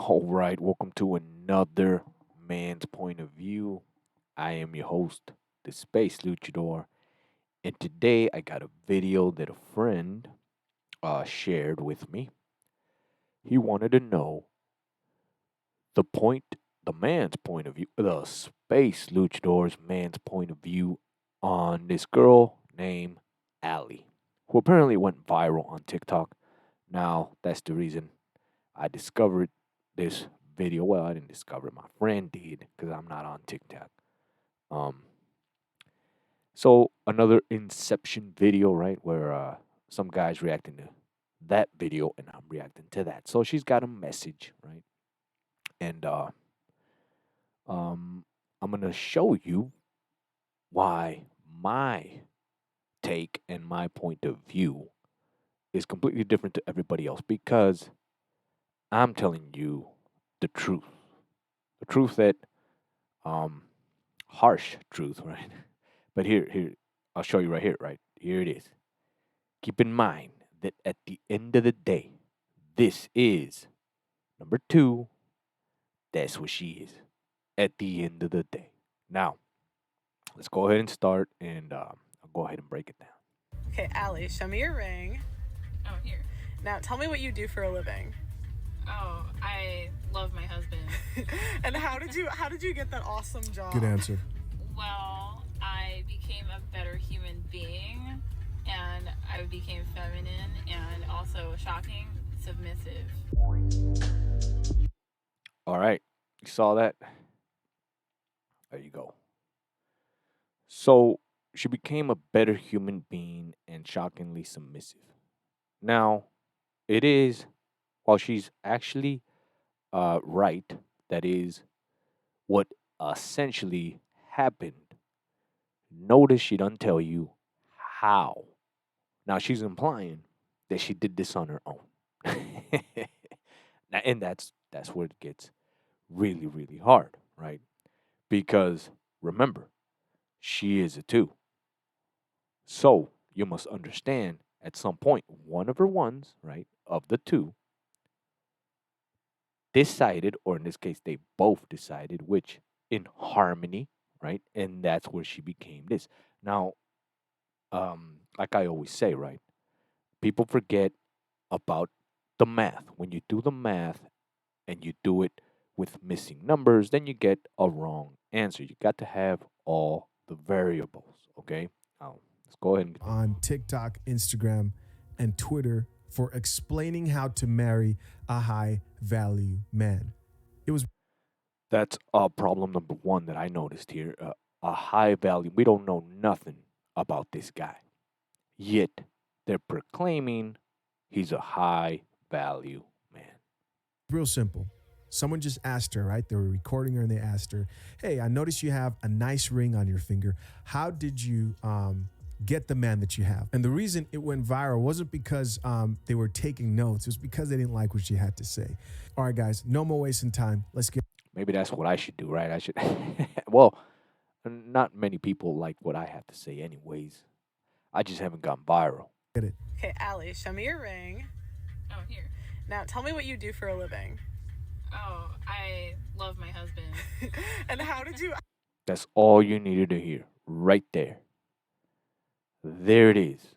All right, welcome to another man's point of view. I am your host, the Space Luchador, and today I got a video that a friend shared with me. He wanted to know the point, the man's point of view, the Space Luchador's man's point of view on this girl named Allie, who apparently went viral on TikTok. Now, that's the reason I discovered this video. Well, I didn't discover it. My friend did because I'm not on TikTok. Um, so another Inception video, right, where some guy's reacting to that video and I'm reacting to that. So she's got a message, right, and um, I'm gonna show you why my take and my point of view is completely different to everybody else because I'm telling you the truth that um harsh truth, right? But here, I'll show you right here, right? Here it is. Keep in mind that at the end of the day, this is number two. That's what she is at the end of the day. Now, let's go ahead and start, and I'll go ahead and break it down. Okay, Allie, show me your ring. Oh, here. Now, tell me what you do for a living. Oh, I love my husband. And how did you get that awesome job? Good answer. Well, I became a better human being, and I became feminine and also shocking, submissive. All right, you saw that? There you go. So she became a better human being and shockingly submissive. Now, it is, while she's actually right, that is what essentially happened. Notice she doesn't tell you how. Now she's implying that she did this on her own. And that's where it gets really, really hard, right? Because remember, she is a two. So you must understand at some point, one of her ones, right, of the two, decided, or in this case, they both decided, which in harmony, right? And that's where she became this. Now, like I always say, right? People forget about the math. When you do the math and you do it with missing numbers, then you get a wrong answer. You got to have all the variables, okay? Now, let's go ahead and On TikTok, Instagram, and Twitter for explaining how to marry a high value man. It was that's problem number one that I noticed here. A high value. We don't know nothing about this guy. Yet they're proclaiming he's a high value man. real simple. Someone just asked her, right? They were recording her and they asked her, "Hey, I noticed you have a nice ring on your finger. How did you get the man that you have?" And the reason it went viral wasn't because they were taking notes. It was because they didn't like what she had to say. All right, guys, no more wasting time. Let's get Maybe that's what I should do, right? I should. Well, not many people like what I have to say, anyways. I just haven't gone viral. it. Okay, Allie, show me your ring. Oh, here. Now, tell me what you do for a living. Oh, I love my husband. And how did you That's all you needed to hear, right there. There it is.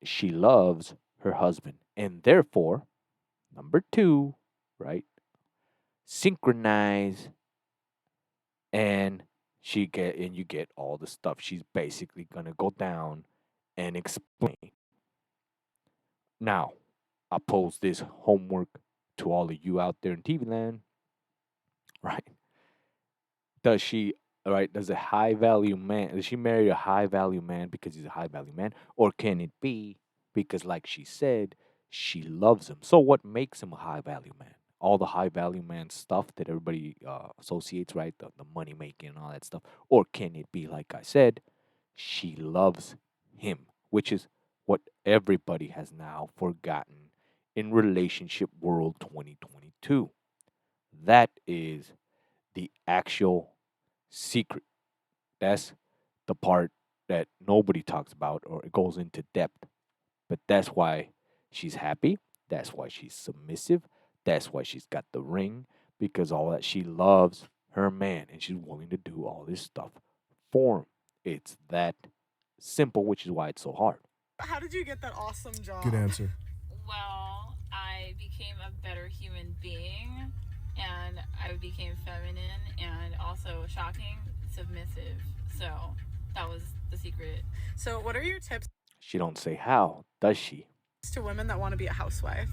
She loves her husband, and therefore, number two, right? Synchronize, and you get all the stuff she's basically gonna go down and explain. Now, I pose this homework to all of you out there in TV land, right? Does she, right? Does a high value man, does she marry a high value man because he's a high value man? Or can it be because, like she said, she loves him? So, what makes him a high value man? All the high value man stuff that everybody associates, right? The money making and all that stuff. Or can it be, like I said, she loves him, which is what everybody has now forgotten in relationship world 2022. That is the actual secret. That's the part that nobody talks about or it goes into depth. But that's why she's happy. That's why she's submissive. That's why she's got the ring. because all that she loves her man and she's willing to do all this stuff for him. It's that simple, which is why it's so hard. How did you get that awesome job? Good answer. Well, I became a better human being, and I became feminine and also shocking, submissive. So that was the secret. So, what are your tips She don't say how, does she? to women that want to be a housewife?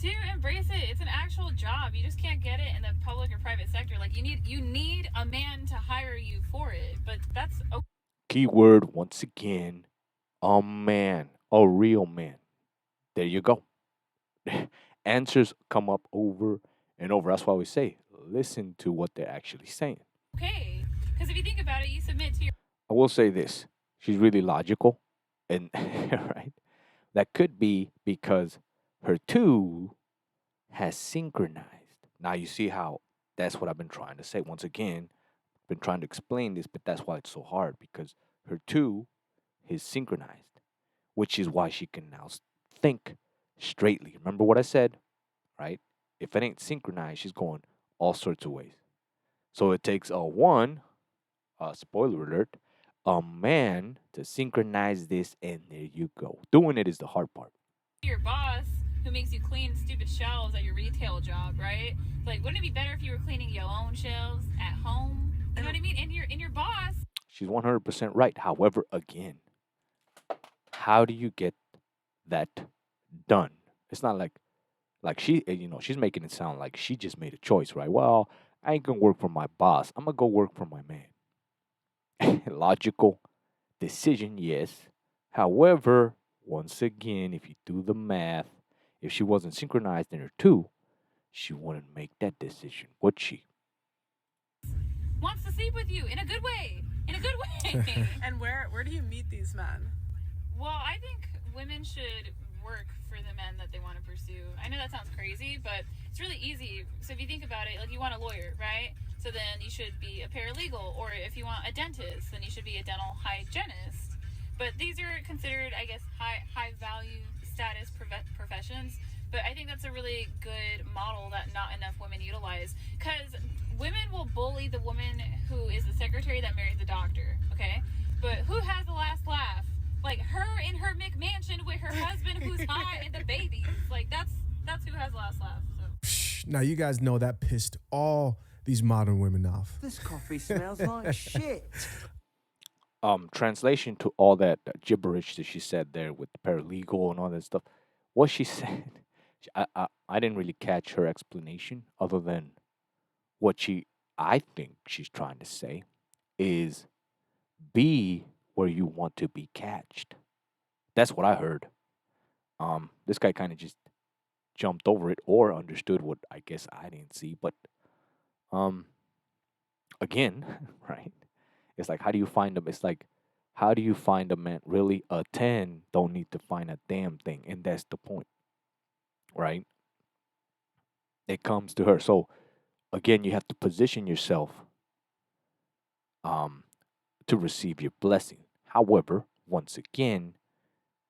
To embrace it, it's an actual job. You just can't get it in the public or private sector. Like you need a man to hire you for it, but that's okay. Keyword once again, a man, a real man. There you go. Answers come up over and over. That's why we say, listen to what they're actually saying. Okay, because if you think about it, you submit to your. I will say this: she's really logical, and right, that could be because her two has synchronized. Now you see how that's what I've been trying to say. Once again, been trying to explain this, but that's why it's so hard because her two is synchronized, which is why she can now think straightly. Remember what I said, right? If it ain't synchronized, she's going all sorts of ways. So it takes a one, spoiler alert, a man to synchronize this, and there you go. Doing it is the hard part. Your boss who makes you clean stupid shelves at your retail job, right? Like, wouldn't it be better if you were cleaning your own shelves at home? You know what I mean? And your boss. She's 100% right. However, again, how do you get that done? It's not like she, she's making it sound like she just made a choice, right? Well, I ain't gonna work for my boss. I'm gonna go work for my man. Logical decision, yes. However, once again, if you do the math, if she wasn't synchronized in her two, she wouldn't make that decision, would she? Wants to sleep with you in a good way. In a good way. And where do you meet these men? Well, I think women should work for the men that they want to pursue. I know that sounds crazy, but it's really easy. So if you think about it, like you want a lawyer, right? So then you should be a paralegal, or if you want a dentist, then you should be a dental hygienist. But these are considered, I guess, high value status professions. But I think that's a really good model that not enough women utilize, because women will bully the woman who is the secretary that marries the doctor, okay? But who has the last laugh? Like her in her McMansion with her husband who's hot and the babies. Like that's who has the last laugh. So. Now you guys know that pissed all these modern women off. This coffee smells like shit. Translation to all that gibberish that she said there with the paralegal and all that stuff. What she said, I didn't really catch her explanation other than what I think she's trying to say is be where you want to be catched. That's what I heard. This guy kind of just jumped over it or understood what I guess I didn't see. But again, right? It's like how do you find them? It's like how do you find a man? Really, a 10 don't need to find a damn thing, and that's the point, right? It comes to her. So again, you have to position yourself um to receive your blessing. However, once again,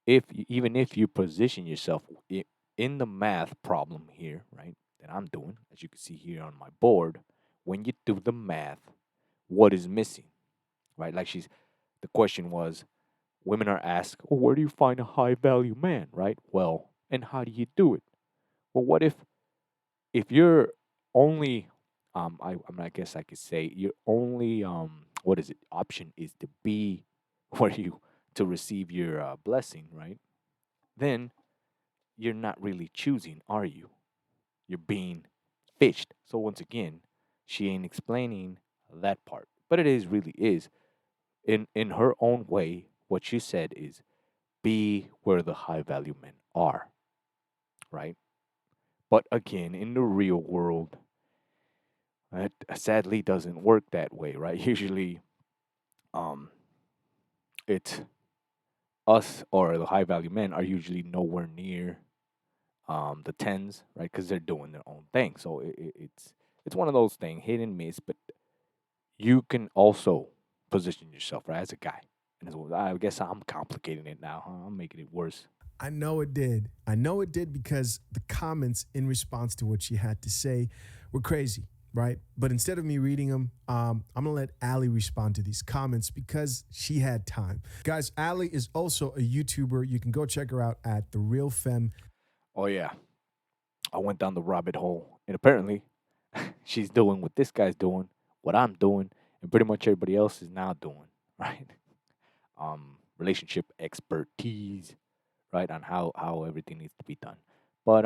even if you position yourself in the math problem here, right, that I'm doing, as you can see here on my board, when you do the math, what is missing, right? Like the question was, women are asked, oh, where do you find a high value man, right? Well, and how do you do it? Well, what if you're only, I guess I could say your only, what is it? Option is to be where you to receive your blessing, right? Then you're not really choosing, are you? You're being fished. So once again, she ain't explaining that part, but it is really is in her own way. What she said is, be where the high value men are, right? But again, in the real world, it sadly doesn't work that way, right? Usually, um, it's us or the high value men are usually nowhere near the tens, right? Because they're doing their own thing. So it's one of those things, hit and miss. But you can also position yourself right as a guy. And I guess I'm complicating it now. Huh? I'm making it worse. I know it did. I know it did because the comments in response to what she had to say were crazy, right? But instead of me reading them, I'm gonna let Allie respond to these comments because she had time. Guys, Allie is also a YouTuber. You can go check her out at The Real Femme. Oh yeah, I went down the rabbit hole, and apparently, she's doing what this guy's doing, what I'm doing, and pretty much everybody else is now doing, right? Relationship expertise, right, on how everything needs to be done. But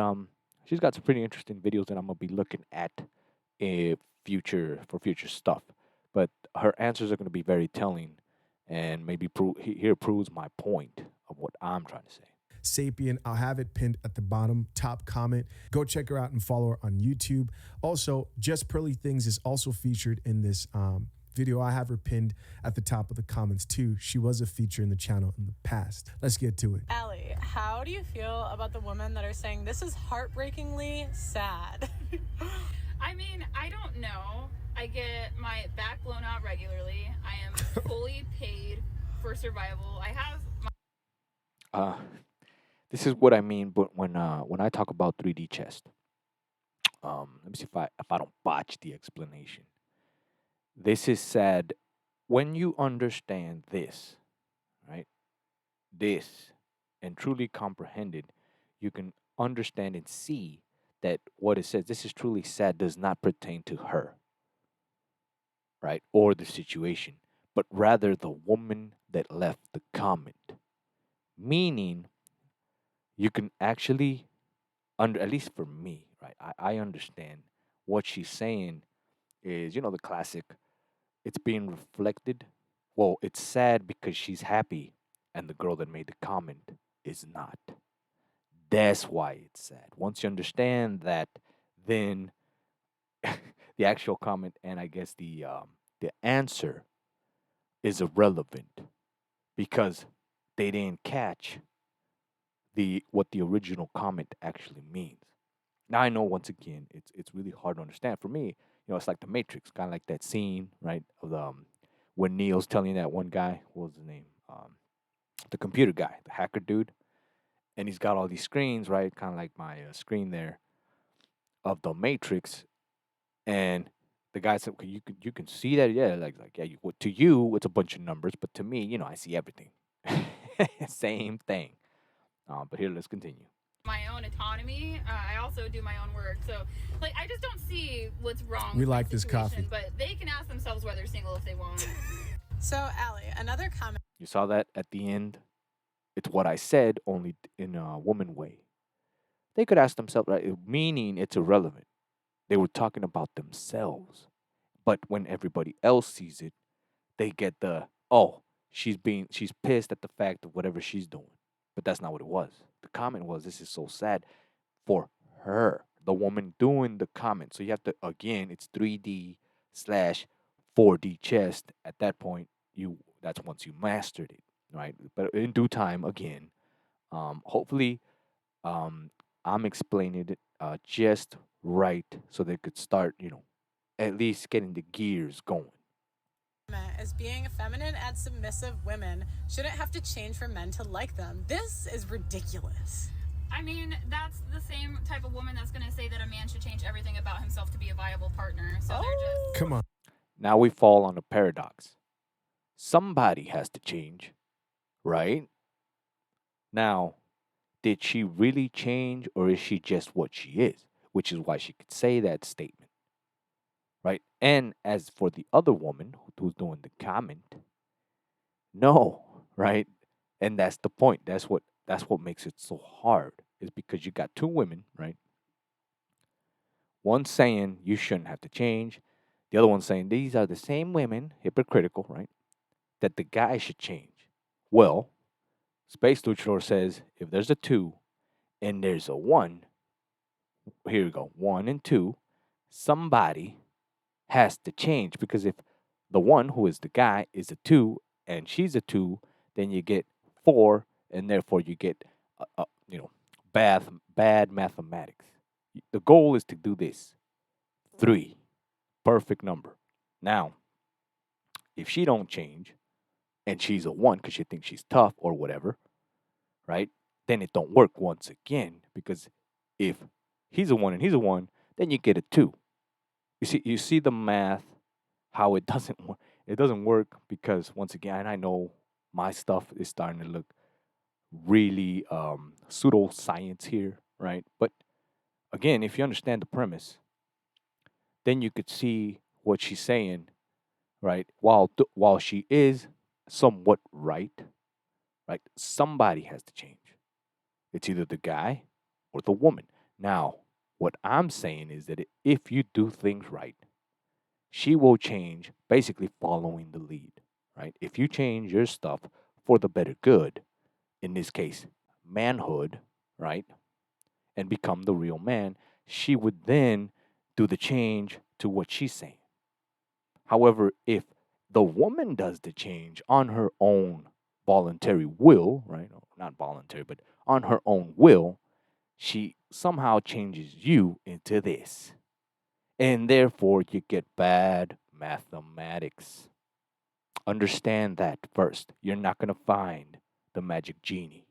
she's got some pretty interesting videos that I'm gonna be looking at future stuff. But her answers are gonna be very telling, and maybe here proves my point of what I'm trying to say. Sapien. I'll have it pinned at the bottom, top comment. Go check her out and follow her on YouTube. Also, Just Pearly Things is also featured in this video. I have her pinned at the top of the comments too. She was a feature in the channel in the past. Let's get to it. Allie, how do you feel about the women that are saying this is heartbreakingly sad? I mean, I don't know. I get my back blown out regularly. I am fully paid for survival. I have my This is what I mean, but when I talk about 3D chest, let me see if I don't botch the explanation. This is sad when you understand this, right? This and truly comprehend it, you can understand and see that what it says, this is truly sad, does not pertain to her, right? Or the situation, but rather the woman that left the comment. Meaning, you can actually, at least for me, right? I understand what she's saying is, the classic, it's being reflected. Well, it's sad because she's happy and the girl that made the comment is not. That's why it's sad. Once you understand that, then the actual comment and I guess the answer is irrelevant because they didn't catch the what the original comment actually means. Now I know once again it's really hard to understand. For me, it's like the Matrix, kind of like that scene, right? Of when Neil's telling that one guy, what was his name? The computer guy, the hacker dude, and he's got all these screens, right? Kind of like my screen there of the Matrix, and the guy said, okay, you can see that, yeah, like yeah, to you it's a bunch of numbers, but to me, I see everything. Same thing. But here, let's continue. my own autonomy. I also do my own work, so like I just don't see what's wrong. We with my like this situation, coffee. but they can ask themselves whether they're single if they want. So, Allie, another comment. You saw that at the end. It's what I said, only in a woman way. They could ask themselves, right? Meaning it's irrelevant. They were talking about themselves, but when everybody else sees it, they get the she's pissed at the fact of whatever she's doing, but that's not what it was. The comment was, this is so sad for her, the woman doing the comment. So you have to, again, it's 3D slash 4D chest. At that point, that's once you mastered it, right? But in due time, again, hopefully, I'm explaining it just right so they could start, at least getting the gears going. As being feminine and submissive women shouldn't have to change for men to like them. This is ridiculous. I mean, that's the same type of woman that's going to say that a man should change everything about himself to be a viable partner. So they're just Come on. Now we fall on a paradox. Somebody has to change, right? Now, did she really change or is she just what she is? Which is why she could say that statement, right? And as for the other woman who's doing the comment, no, right? And that's the point. That's what makes it so hard is because you got two women, right? One saying you shouldn't have to change, the other one saying these are the same women, hypocritical, right? That the guy should change. Well, Space Luchador says if there's a two and there's a one, here we go, one and two, somebody has to change because if the one who is the guy is a two and she's a two, then you get four, and therefore you get, bad mathematics. The goal is to do this three, perfect number. Now, if she don't change and she's a one because she thinks she's tough or whatever, right? then it don't work once again because if he's a one and he's a one, then you get a two. You see the math, how it doesn't work. It doesn't work because once again, I know my stuff is starting to look really pseudo science here, right? But again, if you understand the premise, then you could see what she's saying, right? While she is somewhat right, somebody has to change. It's either the guy or the woman. Now, what I'm saying is that if you do things right, she will change basically following the lead, right? If you change your stuff for the better good, in this case, manhood, right, and become the real man, she would then do the change to what she's saying. However, if the woman does the change on her own voluntary will, right, or not voluntary, but on her own will, she somehow changes you into this. And therefore, you get bad mathematics. Understand that first. You're not going to find the magic genie,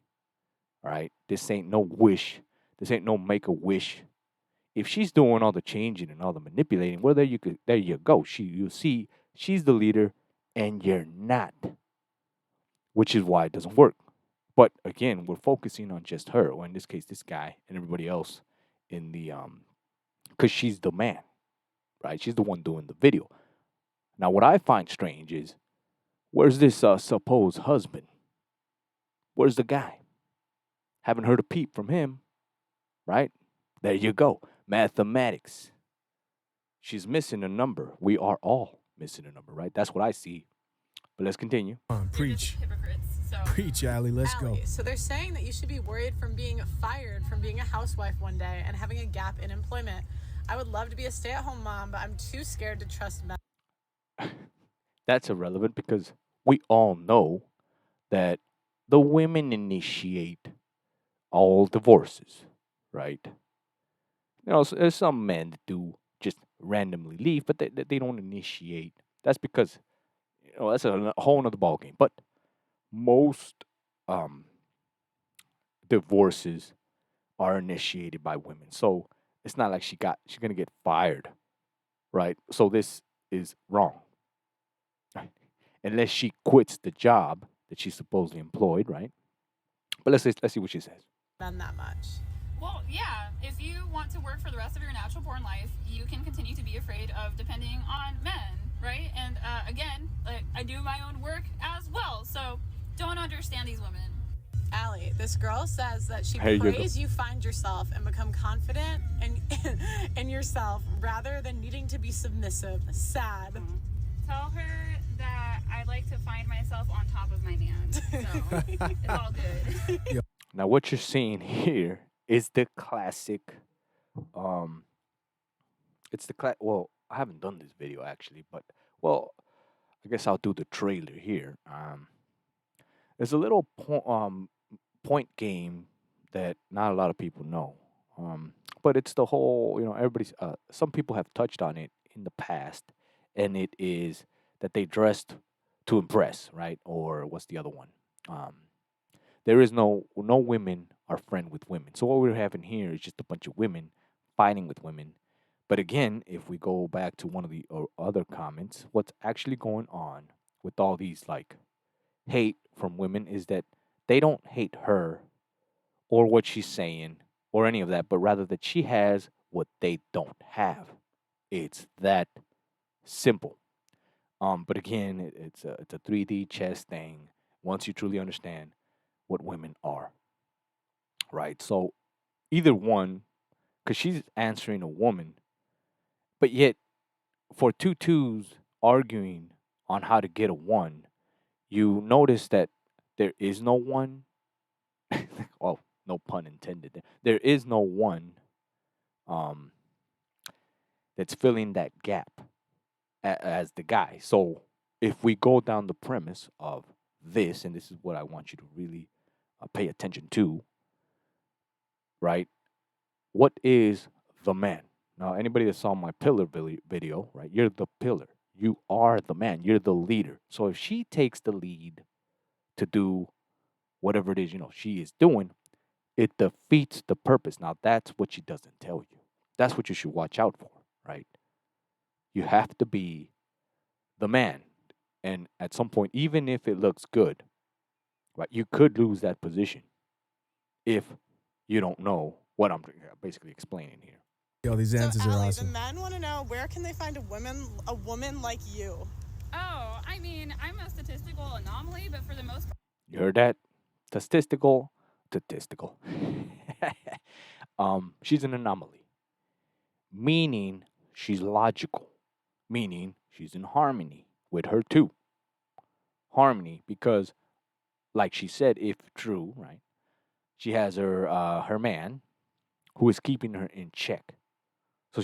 right? This ain't no wish. This ain't no make a wish. If she's doing all the changing and all the manipulating, well, there you go. You see, she's the leader, and you're not, which is why it doesn't work. But again, we're focusing on just her, or in this case, this guy and everybody else in the because she's the man, right? She's the one doing the video. Now, what I find strange is where's this supposed husband? Where's the guy? Haven't heard a peep from him, right? There you go. Mathematics. She's missing a number. We are all missing a number, right? That's what I see. But let's continue. Preach. Hypocrites. So Preach, Allie. Let's go. Allie, so they're saying that you should be worried from being fired from being a housewife one day and having a gap in employment. I would love to be a stay-at-home mom, but I'm too scared to trust men. That's irrelevant because we all know that the women initiate all divorces, right? There's some men that do just randomly leave, but they don't initiate. That's because that's a whole nother ballgame. But most um, divorces are initiated by women, so it's not like she's gonna get fired, right? So this is wrong, right? Unless she quits the job that she's supposedly employed, right? But let's see what she says. Men that much. Well, yeah, if you want to work for the rest of your natural born life, you can continue to be afraid of depending on men, right? And again, like, I do my own work as well, so don't understand these women. Allie, this girl says that she Here you go. prays you find yourself and become confident in yourself rather than needing to be submissive. Sad. Tell her that I like to find myself on top of my man, so it's all good. Now, what you're seeing here is the classic. It's the Well, I haven't done this video actually, but well, I guess I'll do the trailer here. There's a little point game that not a lot of people know. But it's the whole. Everybody's. Some people have touched on it in the past, and it is that they dressed to impress, right? Or what's the other one? There is no women are friend with women. So what we're having here is just a bunch of women fighting with women. But again, if we go back to one of the other comments, what's actually going on with all these like hate from women is that they don't hate her or what she's saying or any of that, but rather that she has what they don't have. It's that simple. But again, it's a 3D chess thing. Once you truly understand what women are, right? So either one, because she's answering a woman, but yet for two twos arguing on how to get a one, you notice that there is no one. Oh, no pun intended. There is no one um, that's filling that gap as the guy. So if we go down the premise of this, and this is what I want you to really pay attention to, right? What is the man? Now, anybody that saw my pillar video, right? You're the pillar. You are the man. You're the leader. So if she takes the lead to do whatever it is, she is doing, It defeats the purpose. Now, that's what she doesn't tell you. That's what you should watch out for, right? You have to be the man. And at some point, even if it looks good, right, you could lose that position if you don't know what I'm basically explaining here. Yo, these So, answers are Allie, the awesome. men want to know, where can they find a woman like you? Oh, I mean, I'm a statistical anomaly, but for the most part, You heard that? Statistical, statistical. She's an anomaly, meaning she's logical, meaning she's in harmony with her too. Harmony, because like she said, if true, right, she has her man who is keeping her in check. So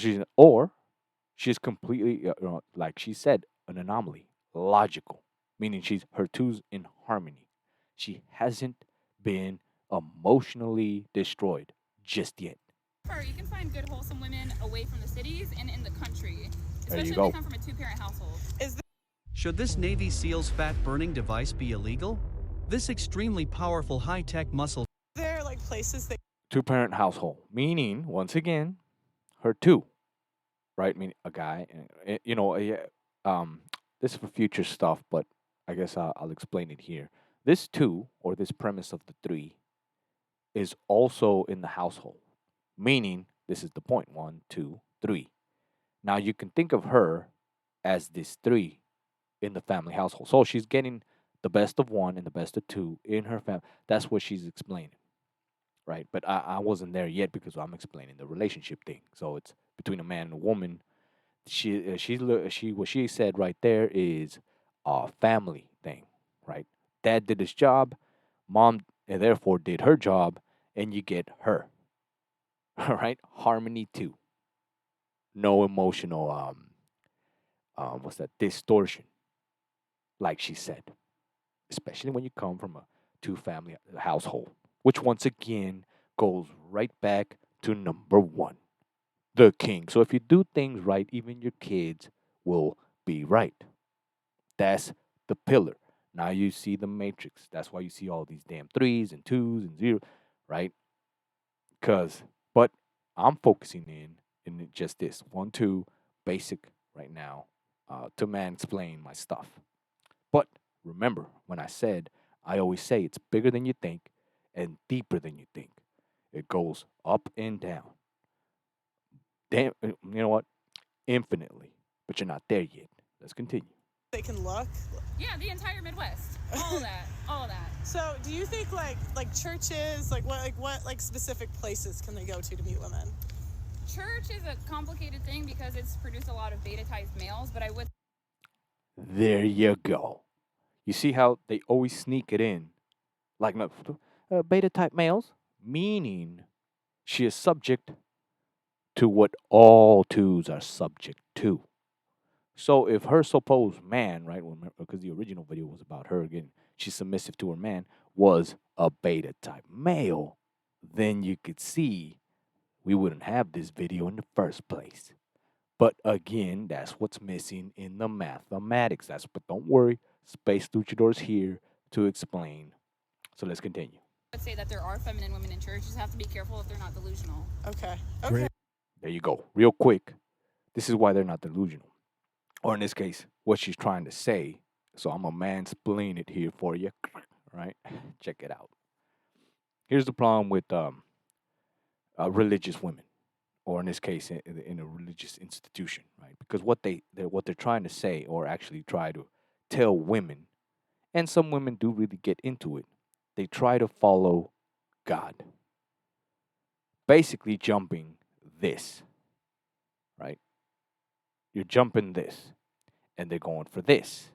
she's completely like she said, an anomaly, logical, meaning she's her two's in harmony. She hasn't been emotionally destroyed just yet. you can find good, wholesome women away from the cities and in the country, There you especially if go. they come from a two-parent household. Is Should this Navy SEALs fat burning device be illegal? This extremely powerful high-tech muscle there like places that Two-parent household, meaning once again, her two, right? I mean, a guy, yeah. Um, this is for future stuff, but I guess I'll explain it here. This two, or this premise of the three, is also in the household, meaning this is the point: one, two, three. Now you can think of her as this three in the family household. So she's getting the best of one and the best of two in her family. That's what she's explaining, right? But I wasn't there yet because I'm explaining the relationship thing. So it's between a man and a woman. She what she said right there is a family thing, right? Dad did his job, mom therefore did her job, and you get her. All right, harmony too. No emotional what's that, distortion, like she said, especially when you come from a two family household, which once again goes right back to number one, the king. So if you do things right, even your kids will be right. That's the pillar. Now you see the matrix. That's why you see all these damn threes and twos and zero, right? Because, but I'm focusing in just this one, two, basic right now to mansplain my stuff. But remember, when I said, I always say it's bigger than you think and deeper than you think. It goes up and down. Damn, you know what? Infinitely. But you're not there yet. Let's continue. they can look. Yeah, the entire Midwest, all of that, all of that. So, do you think like churches, like what specific places can they go to meet women? Church is a complicated thing because it's produced a lot of beta-type males, but I would There you go. You see how they always sneak it in? Like, no, beta type males, meaning she is subject to what all twos are subject to. So if her supposed man, right, because the original video was about her again, she's submissive to her man, was a beta type male, then you could see we wouldn't have this video in the first place. But again, that's what's missing in the mathematics. But don't worry, Space Luchador's here to explain. So let's continue. say that there are feminine women in church. You just have to be careful if they're not delusional. Okay. Great. There you go. Real quick. This is why they're not delusional. Or in this case, what she's trying to say. So I'm a mansplain it here for you. Right? Check it out. Here's the problem with religious women, or in this case, in a religious institution, right? Because what they're trying to say, or actually try to tell women, and some women do really get into it. They try to follow God, basically jumping this, right? You're jumping this, and they're going for this,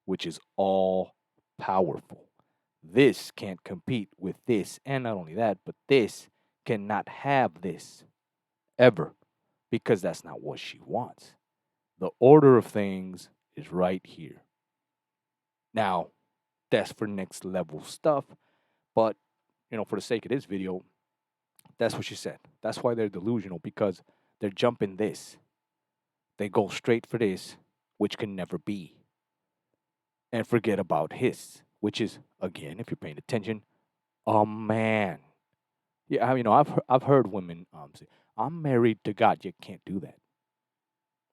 which is all powerful. This can't compete with this, and not only that, but this cannot have this ever, because that's not what she wants. The order of things is right here. Now, that's for next level stuff, but for the sake of this video, that's what she said. That's why they're delusional, because they're jumping this. They go straight for this, which can never be. And forget about his, which is, again, if you're paying attention, a man. Yeah, I've heard women say, "I'm married to God." You can't do that.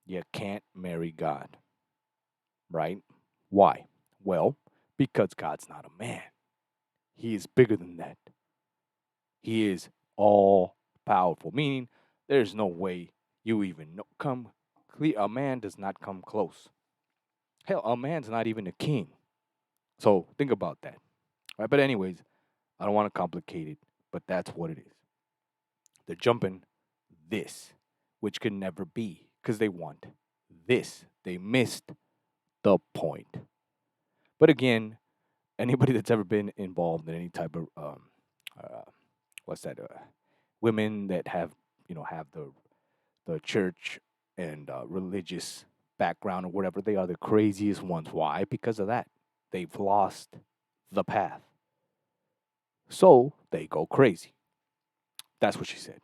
You can't marry God, right? Why? Well, because God's not a man. He is bigger than that. He is all powerful, meaning there's no way you even know. A man does not come close. Hell, a man's not even a king. So think about that, right? But anyways, I don't want to complicate it, but that's what it is. They're jumping this, which could never be because they want this. They missed the point. But again, anybody that's ever been involved in any type of uh, what's that? Women that have the church and religious background or whatever, they are the craziest ones. Why? Because of that. They've lost the path. So they go crazy. That's what she said.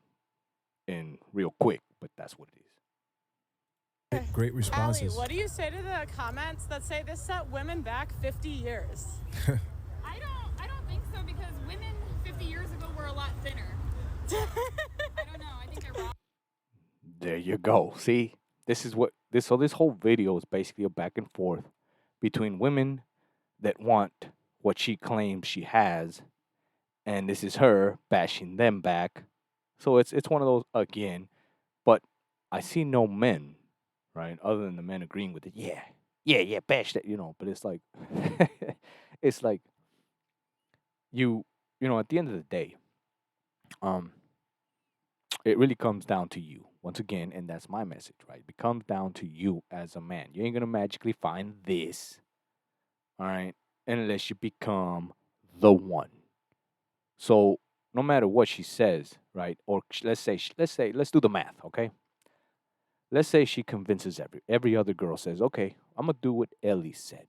In real quick, but that's what it is. Great Allie, responses. what do you say to the comments that say this set women back 50 years? I don't think so because women 50 years ago were a lot thinner. I don't know. I think they're wrong. There you go. See, this is what this. So this whole video is basically a back and forth between women that want what she claims she has, and this is her bashing them back. So it's one of those again. But I see no men, right? Other than the men agreeing with it. Yeah, yeah, yeah. Bash that, But it's like, it's like you, At the end of the day, um, it really comes down to you once again, and that's my message, right? It comes down to you as a man. You ain't gonna magically find this, all right, unless you become the one. So no matter what she says, right? Or let's do the math, okay? Let's say she convinces every other girl says, okay, I'm gonna do what Ellie said.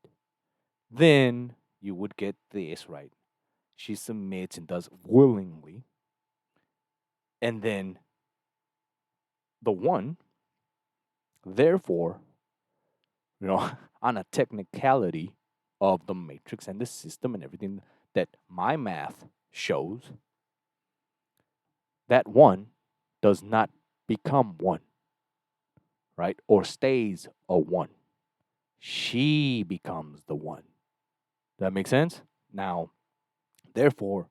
Then you would get this, right? She submits and does willingly, and then the one, therefore, on a technicality of the matrix and the system and everything that my math shows, that one does not become one, right? Or stays a one. She becomes the one. That makes sense? Now, therefore,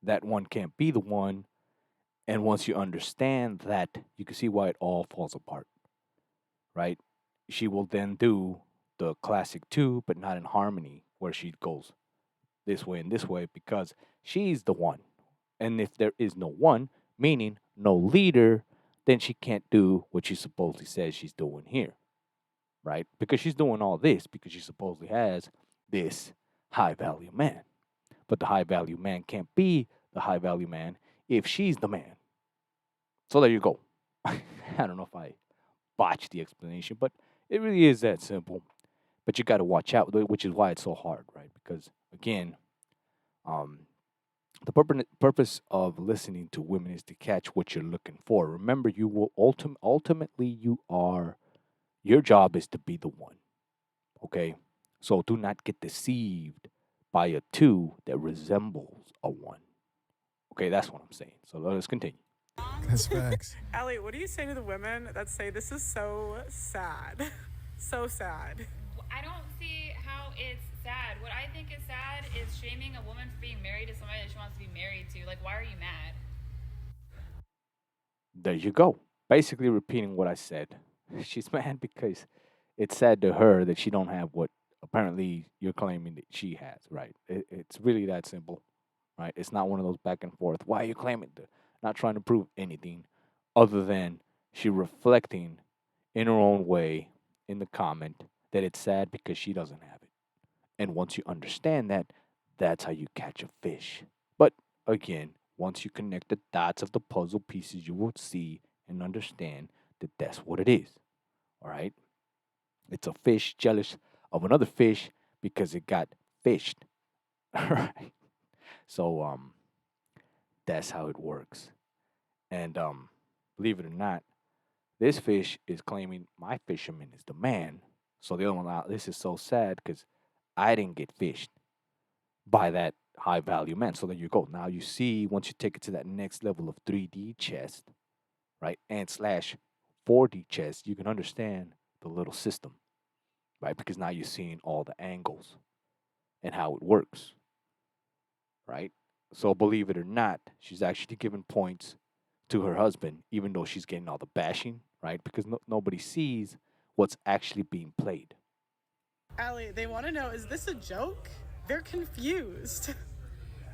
that one can't be the one. And once you understand that, you can see why it all falls apart, right? She will then do the classic two, but not in harmony, where she goes this way and this way because she's the one. And if there is no one, meaning no leader, then she can't do what she supposedly says she's doing here, right? Because she's doing all this because she supposedly has this high value man. But the high value man can't be the high value man if she's the man. So there you go. I don't know if I botched the explanation, but it really is that simple. But you got to watch out, which is why it's so hard, right? Because again, um, the purpose of listening to women is to catch what you're looking for. Remember, you will ultimately you are your job is to be the one. Okay, so do not get deceived by a two that resembles a one. Okay, that's what I'm saying. So let us continue. That's facts. Allie, what do you say to the women that say this is so sad? So sad. I don't see how it's sad. What I think is sad is shaming a woman for being married to somebody that she wants to be married to. Like, why are you mad? There you go. Basically repeating what I said. She's mad because it's sad to her that she don't have what apparently you're claiming that she has, right? It's really that simple, right? It's not one of those back and forth. Why are you claiming that? Not trying to prove anything other than she reflecting in her own way in the comment that it's sad because she doesn't have it. And once you understand that, that's how you catch a fish. But again, once you connect the dots of the puzzle pieces, you will see and understand that that's what it is. All right? It's a fish jealous of another fish because it got fished. All right. So that's how it works. And believe it or not, this fish is claiming my fisherman is the man. So the other one, this is so sad because I didn't get fished by that high value man. So there you go. Now you see, once you take it to that next level of 3D chess, right, and slash 4D chess, you can understand the little system, right? Because now you're seeing all the angles and how it works, right? So believe it or not, she's actually giving points to her husband, even though she's getting all the bashing, right? Because nobody sees what's actually being played. Allie, they want to know, is this a joke? They're confused.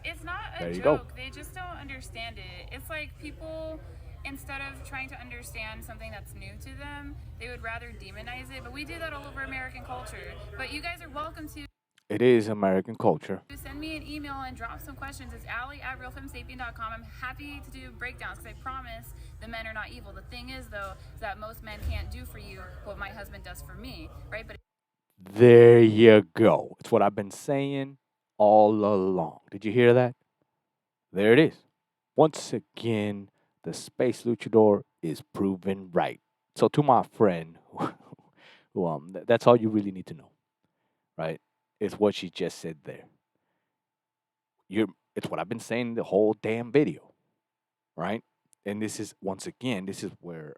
It's not a There you go. joke. They just don't understand it. It's like people, instead of trying to understand something that's new to them, they would rather demonize it. But we do that all over American culture. But you guys are welcome to It is American culture. send me an email and drop some questions. It's Allie at realfemsapien.com. I'm happy to do breakdowns because I promise the men are not evil. The thing is, though, is that most men can't do for you what my husband does for me, right? But There you go. It's what I've been saying all along. Did you hear that? There it is. Once again, the space luchador is proven right. So to my friend, who that's all you really need to know, right? It's what she just said there. You're it's what I've been saying the whole damn video, right? And this is once again, this is where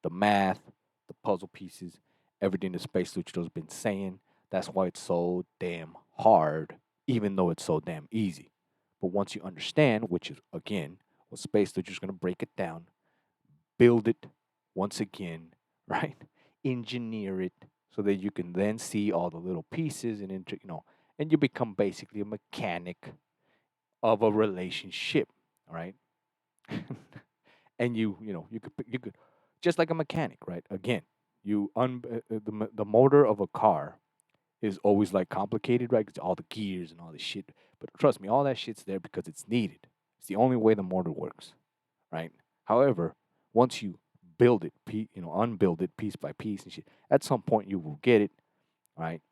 the math, the puzzle pieces, everything the space luchador's been saying. That's why it's so damn hard, even though it's so damn easy. But once you understand, which is again, what space luchador's gonna break it down, build it once again, right? Engineer it so that you can then see all the little pieces and and you become basically a mechanic of a relationship, right? And you could just like a mechanic, right? Again, the motor of a car is always like complicated, right? 'Cause all the gears and all this shit. But trust me, all that shit's there because it's needed. It's the only way the motor works, right? However, once you build it, unbuild it piece by piece and shit, at some point you will get it, right?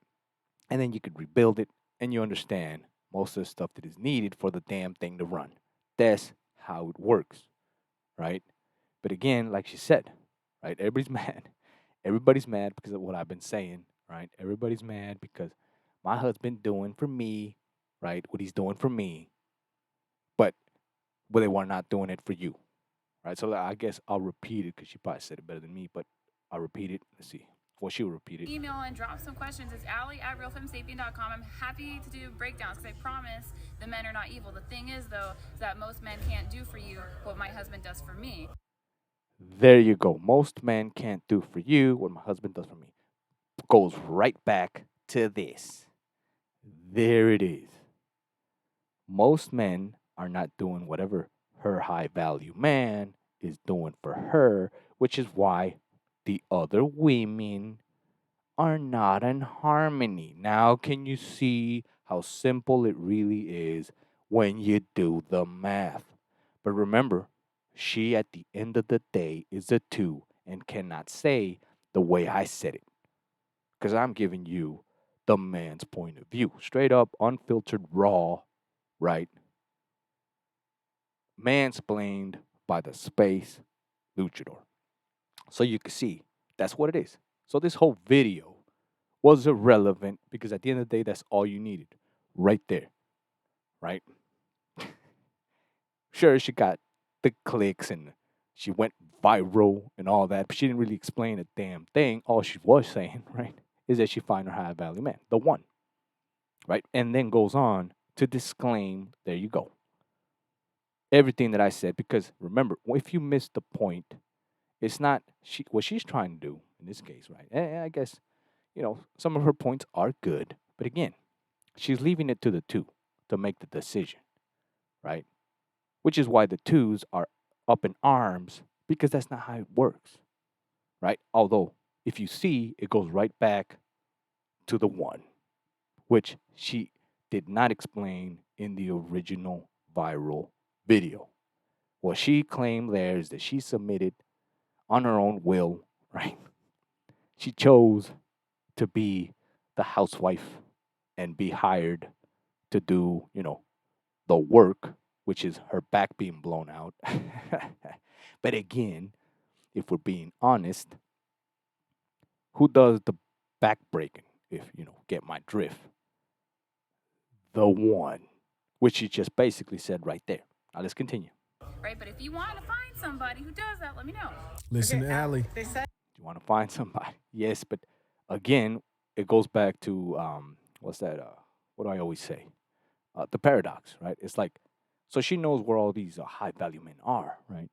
And then you could rebuild it, and you understand most of the stuff that is needed for the damn thing to run. That's how it works, right? But again, like she said, right? Everybody's mad. Everybody's mad because of what I've been saying, right? Everybody's mad because my husband doing for me, right? What he's doing for me, but they were not doing it for you, right? So I guess I'll repeat it because she probably said it better than me, but I'll repeat it. Let's see. Well, she'll repeat it. email and drop some questions. It's Allie at realfemsapien.com. I'm happy to do breakdowns because I promise the men are not evil. The thing is, though, is that most men can't do for you what my husband does for me. There you go. Most men can't do for you what my husband does for me. Goes right back to this. There it is. Most men are not doing whatever her high value man is doing for her, which is why the other women are not in harmony. Now, can you see how simple it really is when you do the math? But remember, she at the end of the day is a two and cannot say the way I said it. Because I'm giving you the man's point of view. Straight up, unfiltered, raw, right? Mansplained by the space luchador. So you can see that's what it is. So this whole video was irrelevant because at the end of the day, that's all you needed. Right there. Right? Sure, she got the clicks and she went viral and all that, but she didn't really explain a damn thing. All she was saying, right, is that she find her high value man, the one. Right? And then goes on to disclaim, there you go, everything that I said. Because remember, if you miss the point, it's not what she's trying to do in this case, right? And I guess, some of her points are good. But again, she's leaving it to the two to make the decision, right? Which is why the twos are up in arms because that's not how it works, right? Although, if you see, it goes right back to the one, which she did not explain in the original viral video. What she claimed there is that she submitted on her own will, right? She chose to be the housewife and be hired to do, the work, which is her back being blown out. But again, if we're being honest, who does the back breaking? If get my drift, the one. which she just basically said right there. Now let's continue. Right? But if you want to find somebody who does that, let me know. Listen to Allie. They said You want to find somebody? Yes, but again, it goes back to what's that? What do I always say? The paradox, right? It's like, so she knows where all these high value men are, right?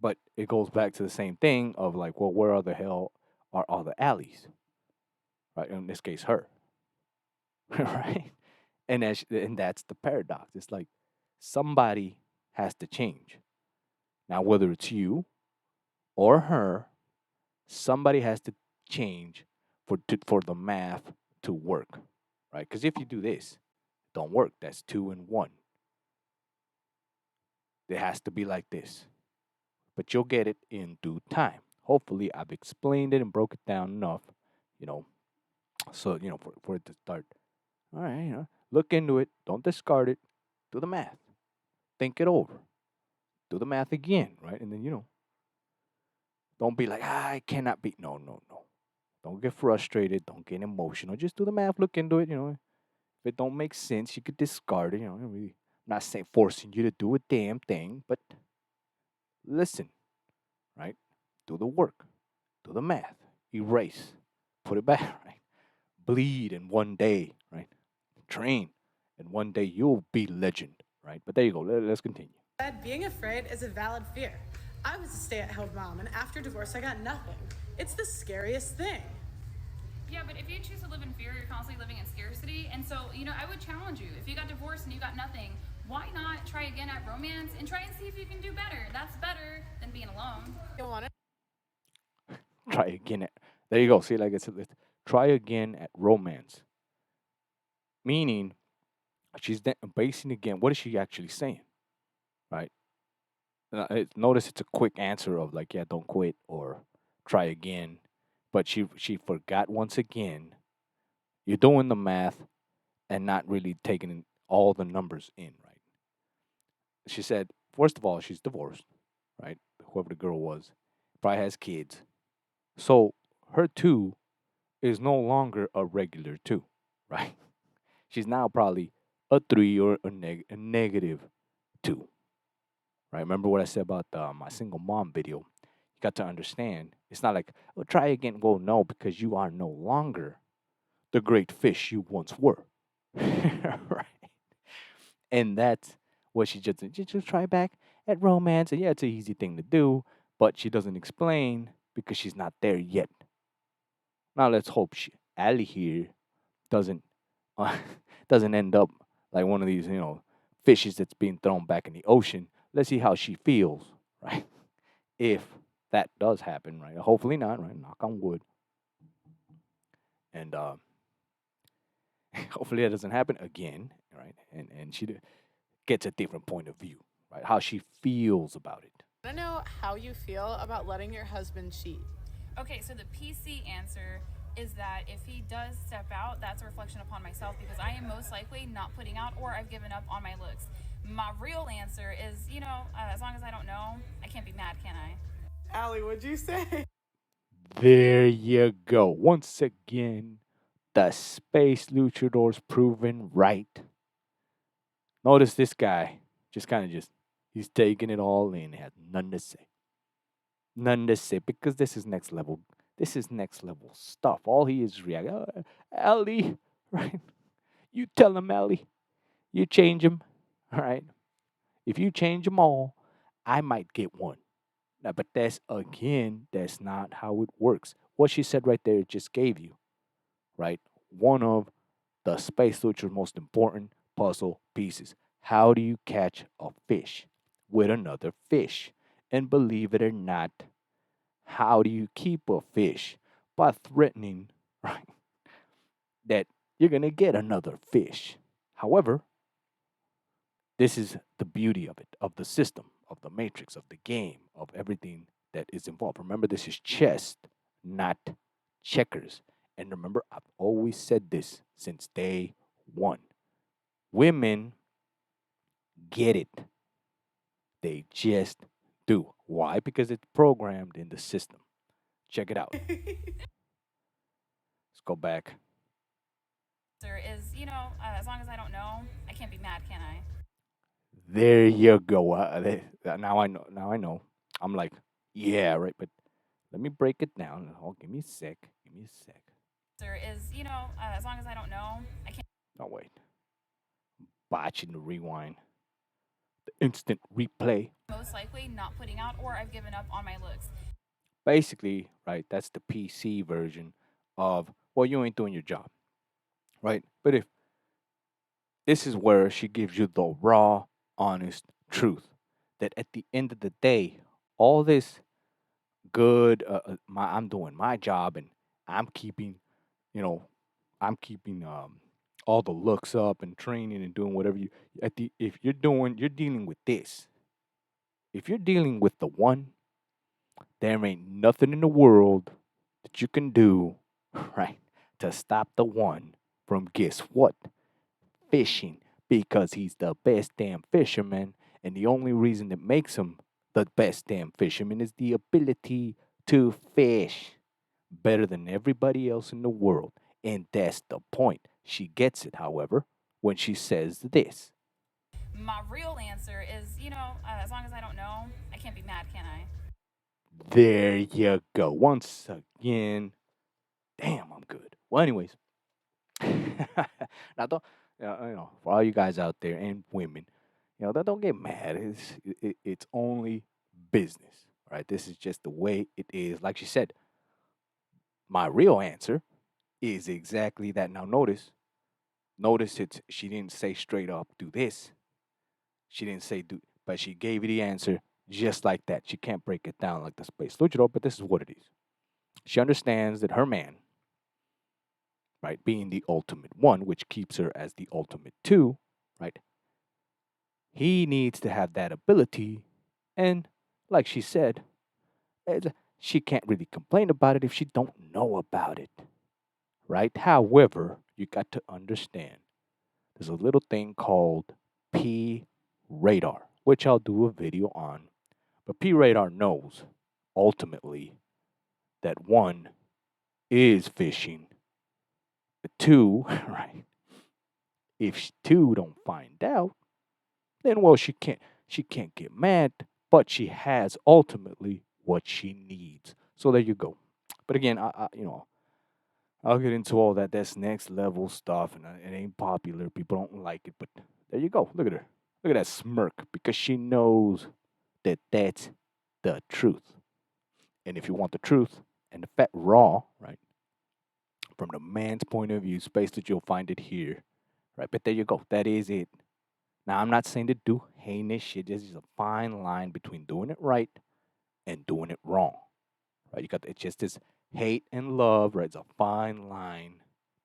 But it goes back to the same thing of like, well, where the hell are all the alleys, right? In this case, her, right? And that's the paradox. It's like somebody has to change. Now, whether it's you or her, somebody has to change for the math to work, right? Because if you do this, don't work. That's 2 and 1. It has to be like this, but you'll get it in due time. Hopefully, I've explained it and broke it down enough, you know, so for it to start. All right, look into it. Don't discard it. Do the math. Think it over. Do the math again, right? And then don't be like, I cannot be. No, no, no. Don't get frustrated. Don't get emotional. Just do the math. Look into it. If it don't make sense, you could discard it. Really, not saying forcing you to do a damn thing, but listen, right? Do the work. Do the math. Erase. Put it back, right? Bleed in one day, right? Train, and one day you'll be legend, right? But there you go. Let's continue. being afraid is a valid fear. I was a stay-at-home mom, and after divorce, I got nothing. It's the scariest thing. Yeah, but if you choose to live in fear, you're constantly living in scarcity. And so, I would challenge you. If you got divorced and you got nothing, why not try again at romance and try and see if you can do better? That's better than being alone. You want it? Try again at. There you go. See, like I said, try again at romance. Meaning, she's basing again. What is she actually saying, right? Notice it's a quick answer of like, yeah, don't quit or try again. But she forgot once again. You're doing the math and not really taking all the numbers in, right? She said, first of all, she's divorced, right? Whoever the girl was, probably has kids. So her two is no longer a regular two, right? She's now probably a three or a negative two, right? Remember what I said about my single mom video? You got to understand. It's not like, oh, try again. Well, no, because you are no longer the great fish you once were, right? And that's what she just try back at romance. And yeah, it's an easy thing to do, but she doesn't explain because she's not there yet. Now let's hope Ali here doesn't uh, doesn't end up like one of these fishes that's being thrown back in the ocean. Let's see how she feels, right? If that does happen, right? Hopefully not, right? Knock on wood. And hopefully that doesn't happen again, right? And she gets a different point of view, right? How she feels about it. I want to know how you feel about letting your husband cheat. Okay, so the PC answer is that if he does step out, that's a reflection upon myself because I am most likely not putting out or I've given up on my looks. My real answer is, as long as I don't know, I can't be mad, can I? Allie, what'd you say? There you go. Once again, the space luchador's proven right. Notice this guy just kind of he's taking it all in. Has nothing to say. Nothing to say because this is next level. This is next level stuff. All he is reacting. Ellie, right? You tell him, Ellie. You change him, all right? If you change them all, I might get one. Now, but that's not how it works. What she said right there just gave you, right? One of the Space Lucha's most important puzzle pieces. How do you catch a fish with another fish? And believe it or not, how do you keep a fish? By threatening, right, that you're going to get another fish. However, this is the beauty of it, of the system, of the matrix, of the game, of everything that is involved. Remember, this is chess, not checkers. And remember, I've always said this since day one. Women get it. They just do. Why? Because it's programmed in the system. Check it out. Let's go back. Is, as long as I don't know, I can't be mad, can I? There you go. Now I know. Now I know. I'm like, yeah, right. But let me break it down. Oh, give me a sec. Give me a sec. There is, as long as I don't know, I can't. Oh wait, botching the rewind, the instant replay. Most likely not putting out, or I've given up on my looks. Basically, right. That's the PC version of well, you ain't doing your job, right? But if this is where she gives you the raw, honest truth that at the end of the day, all this good, I'm doing my job and I'm keeping, you know, I'm keeping all the looks up and training and doing whatever you at the if you're dealing with this. If you're dealing with the one, there ain't nothing in the world that you can do, right, to stop the one from guess what? Fishing because he's the best damn fisherman, and the only reason that makes him the best damn fisherman is the ability to fish better than everybody else in the world. And that's the point. She gets it, however, when she says this. My real answer is, as long as I don't know, I can't be mad, can I? There you go. Once again, damn, I'm good. Well, anyways, now don't for all you guys out there and women, don't get mad. It's only business, right? This is just the way it is. Like she said, my real answer is exactly that. Now notice it's she didn't say straight up do this. She didn't say do, but she gave you the answer just like that. She can't break it down like the space luchador, but this is what it is. She understands that her man, right, being the ultimate one, which keeps her as the ultimate two, right, he needs to have that ability. And like she said, she can't really complain about it if she don't know about it, right? However, you got to understand there's a little thing called P radar, which I'll do a video on. But P radar knows ultimately that one is fishing, two, right? If two don't find out, then well she can't get mad, but she has ultimately what she needs. So there you go. But again, I'll get into all that. That's next level stuff, and it ain't popular. People don't like it, but there you go. Look at her. Look at that smirk because she knows that that's the truth. And if you want the truth and the fat raw, right, from the man's point of view, space that you'll find it here, right? But there you go. That is it. Now, I'm not saying to do heinous shit. This is a fine line between doing it right and doing it wrong, right? It's just this hate and love, right? It's a fine line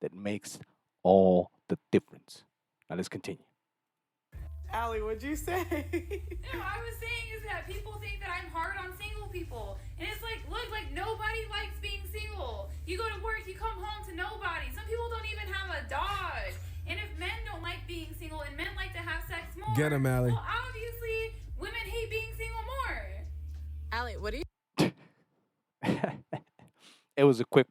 that makes all the difference. Now, let's continue. Allie, what'd you say? No, I was saying is that people think that I'm hard on single people. And it's like, look, like nobody likes being single. You go to work, you come home to nobody. Some people don't even have a dog. And if men don't like being single and men like to have sex more, Get 'em, Allie. well, obviously, women hate being single more. Allie, what do you? It was a quick.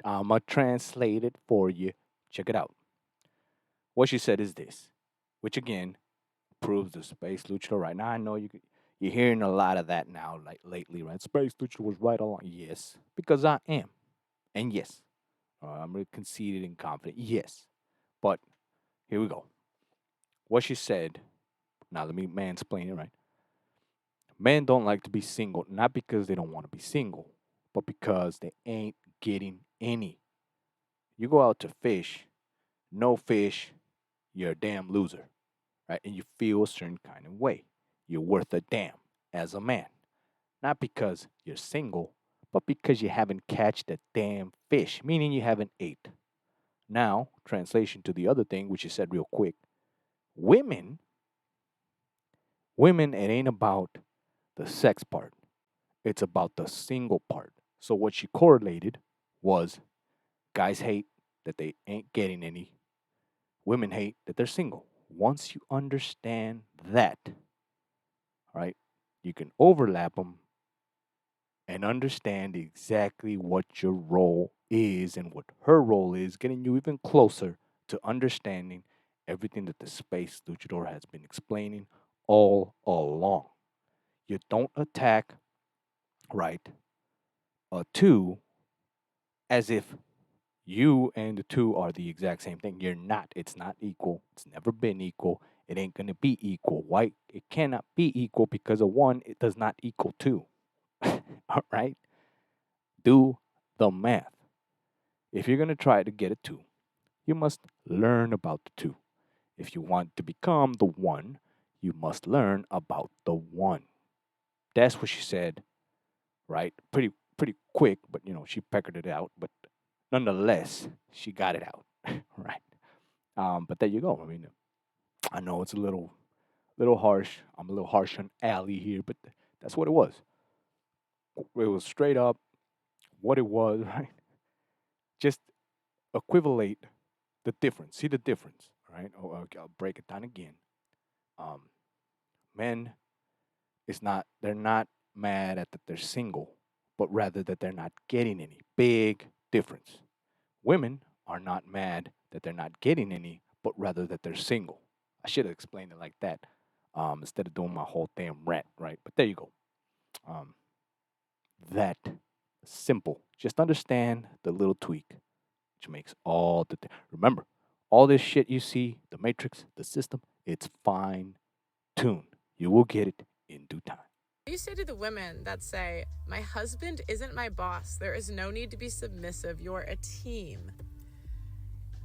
I'm going to translate it for you. Check it out. What she said is this, which again proves the space luchador right now. I know you're hearing a lot of that now, like lately, right? Space luchador was right along. Yes, because I am, and yes, I'm really conceited and confident. Yes, but here we go. What she said. Now let me mansplain it, right? Men don't like to be single, not because they don't want to be single, but because they ain't getting any. You go out to fish, no fish, you're a damn loser, right? And you feel a certain kind of way. You're worth a damn as a man. Not because you're single, but because you haven't catched a damn fish, meaning you haven't ate. Now, translation to the other thing, which you said real quick. Women, women, it ain't about the sex part. It's about the single part. So what she correlated was guys hate that they ain't getting any. Women hate that they're single. Once you understand that, right, you can overlap them and understand exactly what your role is and what her role is, getting you even closer to understanding everything that the space luchador has been explaining all along. You don't attack, right, a two as if you and the two are the exact same thing. You're not. It's not equal. It's never been equal. It ain't gonna be equal. Why? It cannot be equal because a one it does not equal two. All right. Do the math. If you're gonna try to get a two, you must learn about the two. If you want to become the one, you must learn about the one. That's what she said, right? Pretty quick, but she peckered it out. But nonetheless, she got it out, right? But there you go. I mean, I know it's a little harsh. I'm a little harsh on Allie here, but that's what it was. It was straight up what it was, right? Just equivalate the difference. See the difference, right? Oh, okay, I'll break it down again. Um, Men, they're not mad at that they're single, but rather that they're not getting any. Big difference. Women are not mad that they're not getting any, but rather that they're single. I should have explained it like that instead of doing my whole damn rant, right? But there you go. Um, that simple. Just understand the little tweak, which makes all the. Remember, all this shit you see, the matrix, the system, it's fine tuned. You will get it in due time. What do you say to the women that say, my husband isn't my boss, there is no need to be submissive, you're a team?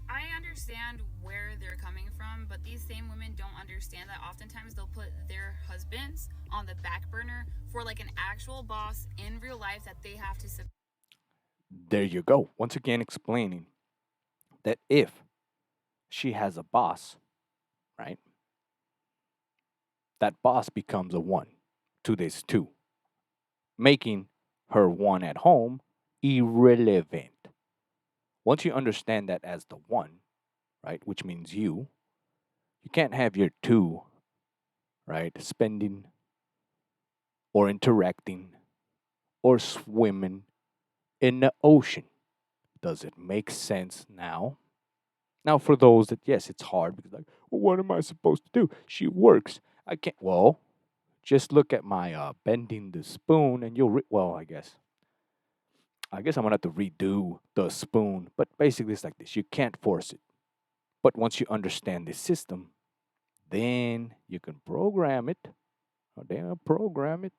I understand where they're coming from, but these same women don't understand that oftentimes they'll put their husbands on the back burner for like an actual boss in real life that they have to There you go. Once again, explaining that if she has a boss, right, that boss becomes a one to this two, making her one at home irrelevant. Once you understand that as the one, right, which means you can't have your two, right, spending or interacting or swimming in the ocean. Does it make sense now? Now, for those that, yes, it's hard because, like, well, what am I supposed to do? She works. I can't. Well, just look at my bending the spoon, and well, I guess I'm gonna have to redo the spoon. But basically, it's like this: you can't force it. But once you understand the system, then you can program it. Or then program it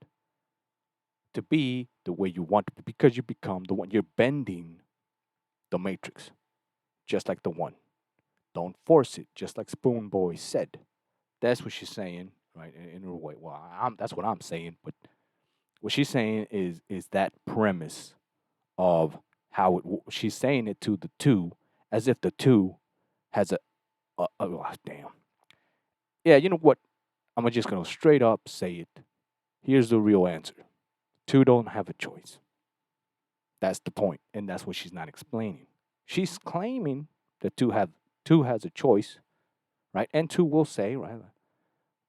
to be the way you want to be because you become the one. You're bending the matrix, just like the one. Don't force it, just like Spoon Boy said. That's what she's saying, right? In her way. Well, that's what I'm saying. But what she's saying is that premise of how she's saying it to the two, as if the two has oh, damn. Yeah, you know what? I'm just gonna straight up say it. Here's the real answer: two don't have a choice. That's the point, and that's what she's not explaining. She's claiming that two has a choice, right? And two will say, right?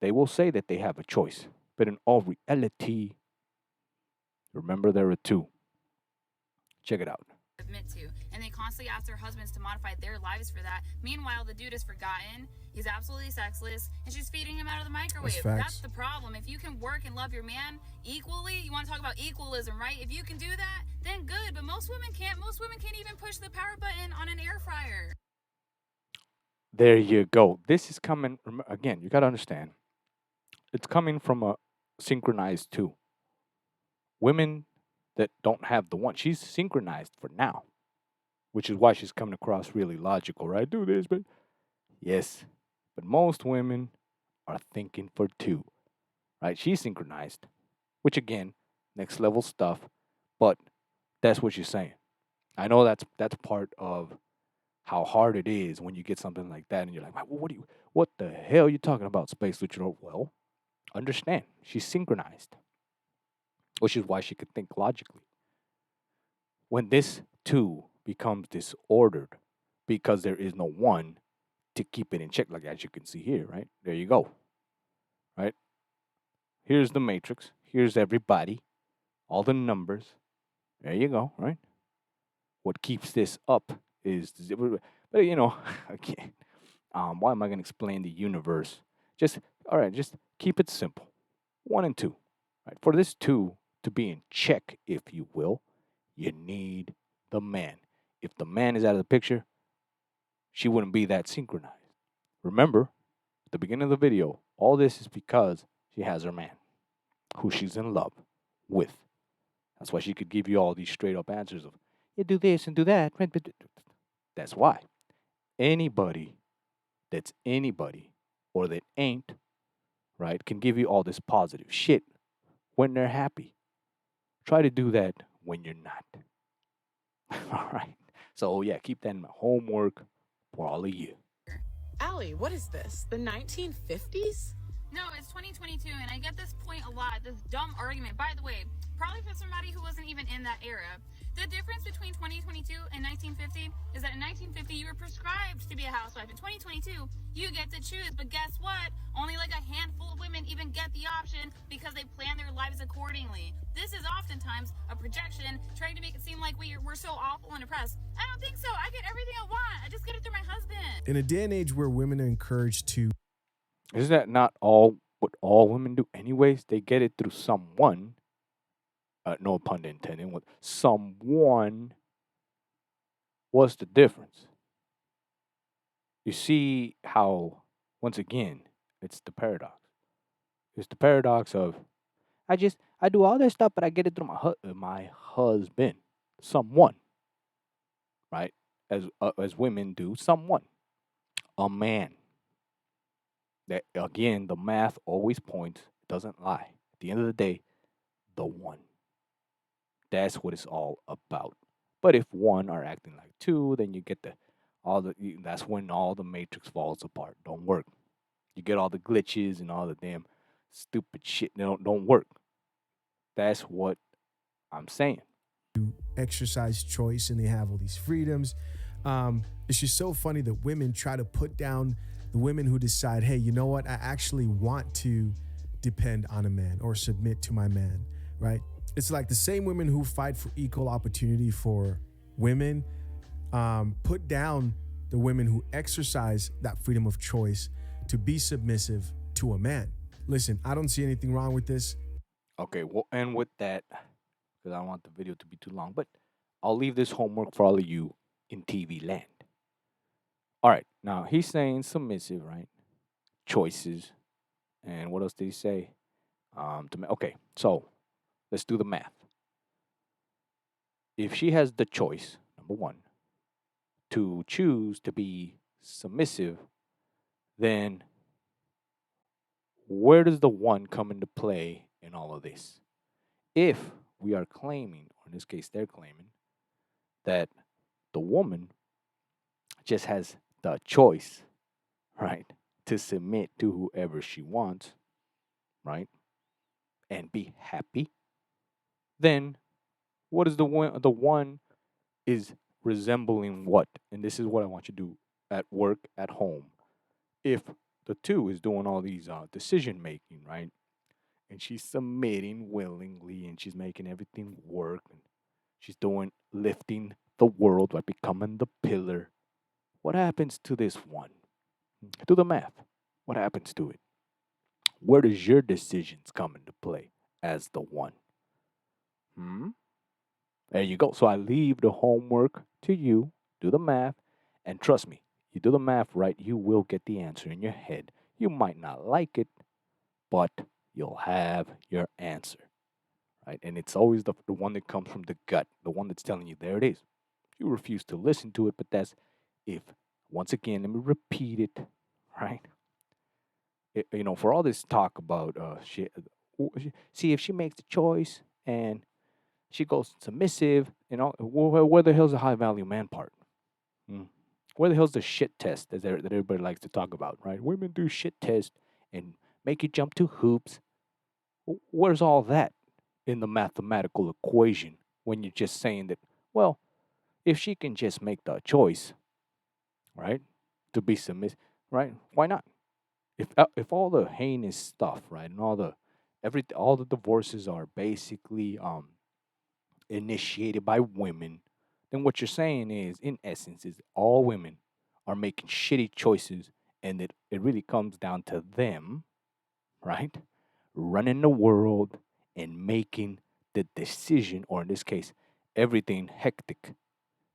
They will say that they have a choice, but in all reality, remember there are two. Check it out. submit to, and they constantly ask their husbands to modify their lives for that. Meanwhile, the dude is forgotten. He's absolutely sexless, and she's feeding him out of the microwave. That's the problem. If you can work and love your man equally, you want to talk about equalism, right? If you can do that, then good. But most women can't. Most women can't even push the power button on an air fryer. There you go. This is coming, again, you got to understand, it's coming from a synchronized two. Women that don't have the one, she's synchronized for now, which is why she's coming across really logical, right? Do this, but yes, but most women are thinking for two, right? She's synchronized, which again, next level stuff, but that's what she's saying. I know that's part of how hard it is when you get something like that and you're like, well, what the hell are you talking about, Space Luchador? Well, understand, she's synchronized, which is why she could think logically. When this two becomes disordered because there is no one to keep it in check, like as you can see here, right? There you go. Right? Here's the matrix. Here's everybody. All the numbers. There you go, right? What keeps this up is but again, Why am I going to explain the universe? Just, all right, just keep it simple. 1 and 2. Right? For this 2 to be in check, if you will, you need the man. If the man is out of the picture, she wouldn't be that synchronized. Remember, at the beginning of the video, all this is because she has her man, who she's in love with. That's why she could give you all these straight up answers of, you do this and do that. That's why. Anybody that's anybody or that ain't, right, can give you all this positive shit when they're happy. Try to do that when you're not. All right. So, yeah, keep that in my homework for all of you. Allie, what is this? The 1950s? No, it's 2022, and I get this point a lot, this dumb argument. By the way, probably for somebody who wasn't even in that era. The difference between 2022 and 1950 is that in 1950, you were prescribed to be a housewife. In 2022, you get to choose. But guess what? Only like a handful of women even get the option because they plan their lives accordingly. This is oftentimes a projection trying to make it seem like we're so awful and oppressed. I don't think so. I get everything I want. I just get it through my husband. In a day and age where women are encouraged to Is that not all what all women do, anyways? They get it through someone. No pun intended. With someone. What's the difference? You see how, once again, it's the paradox. It's the paradox of, I do all this stuff, but I get it through my husband, someone, right? As women do, someone, a man. That again, the math always points, doesn't lie. At the end of the day, the one. That's what it's all about. But if one are acting like two, then you get that's when all the matrix falls apart. Don't work. You get all the glitches and all the damn stupid shit that don't work. That's what I'm saying. exercise choice and they have all these freedoms. It's just so funny that women try to put down the women who decide, hey, you know what? I actually want to depend on a man or submit to my man, right? It's like the same women who fight for equal opportunity for women put down the women who exercise that freedom of choice to be submissive to a man. Listen, I don't see anything wrong with this. Okay, well, and with that, because I don't want the video to be too long, but I'll leave this homework for all of you in TV land. All right, now he's saying submissive, right? Choices, and what else did he say? Okay, so let's do the math. If she has the choice, number one, to choose to be submissive, then where does the one come into play in all of this? If we are claiming, or in this case, they're claiming, that the woman just has the choice, right, to submit to whoever she wants, right, and be happy, then what is the one? The one is resembling what? And this is what I want you to do at work, at home. If the two is doing all these decision making, right, and she's submitting willingly, and she's making everything work, and she's doing lifting the world by becoming the pillar. What happens to this one? Do the math. What happens to it? Where does your decisions come into play as the one? There you go. So I leave the homework to you. Do the math. And trust me, you do the math right, you will get the answer in your head. You might not like it, but you'll have your answer. Right? And it's always the one that comes from the gut, the one that's telling you, there it is. You refuse to listen to it, but that's if, once again, let me repeat it, right? For all this talk about see if she makes the choice and she goes submissive, where the hell's the high value man part? Where the hell's the shit test that everybody likes to talk about, right? Women do shit test and make you jump to hoops. Where's all that in the mathematical equation when you're just saying that, well, if she can just make the choice, right, to be submissive, right? Why not? If all the heinous stuff, right, and all the divorces are basically initiated by women, then what you're saying is, in essence, is all women are making shitty choices And it really comes down to them, right? Running the world and making the decision, or in this case, everything hectic.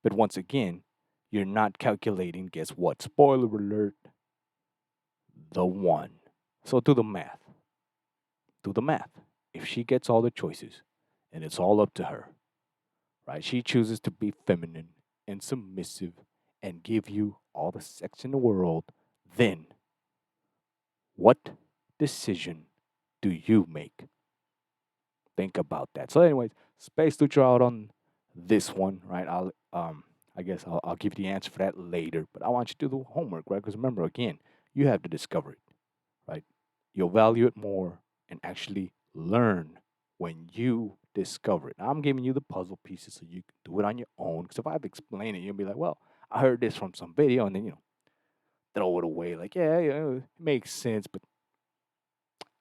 But once again, you're not calculating, guess what? Spoiler alert, the one. So do the math. Do the math. If she gets all the choices and it's all up to her, right? She chooses to be feminine and submissive and give you all the sex in the world, then what decision do you make? Think about that. So, anyways, space to draw out on this one, right? I guess I'll give you the answer for that later, but I want you to do the homework, right? Because remember, again, you have to discover it, right? You'll value it more and actually learn when you discover it. Now, I'm giving you the puzzle pieces so you can do it on your own. Because if I've explained it, you'll be like, well, I heard this from some video, and then throw it away. Like, yeah, it makes sense, but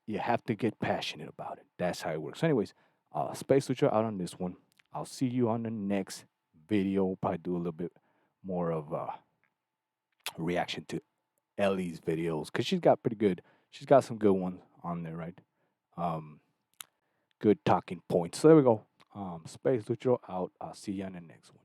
you have to get passionate about it. That's how it works. So anyways, space switcher out on this one. I'll see you on the next video. Probably do a little bit more of a reaction to Ellie's videos because she's got pretty good. She's got some good ones on there, right? Um, Good talking points. So there we go. Space switcher out. I'll see you on the next one.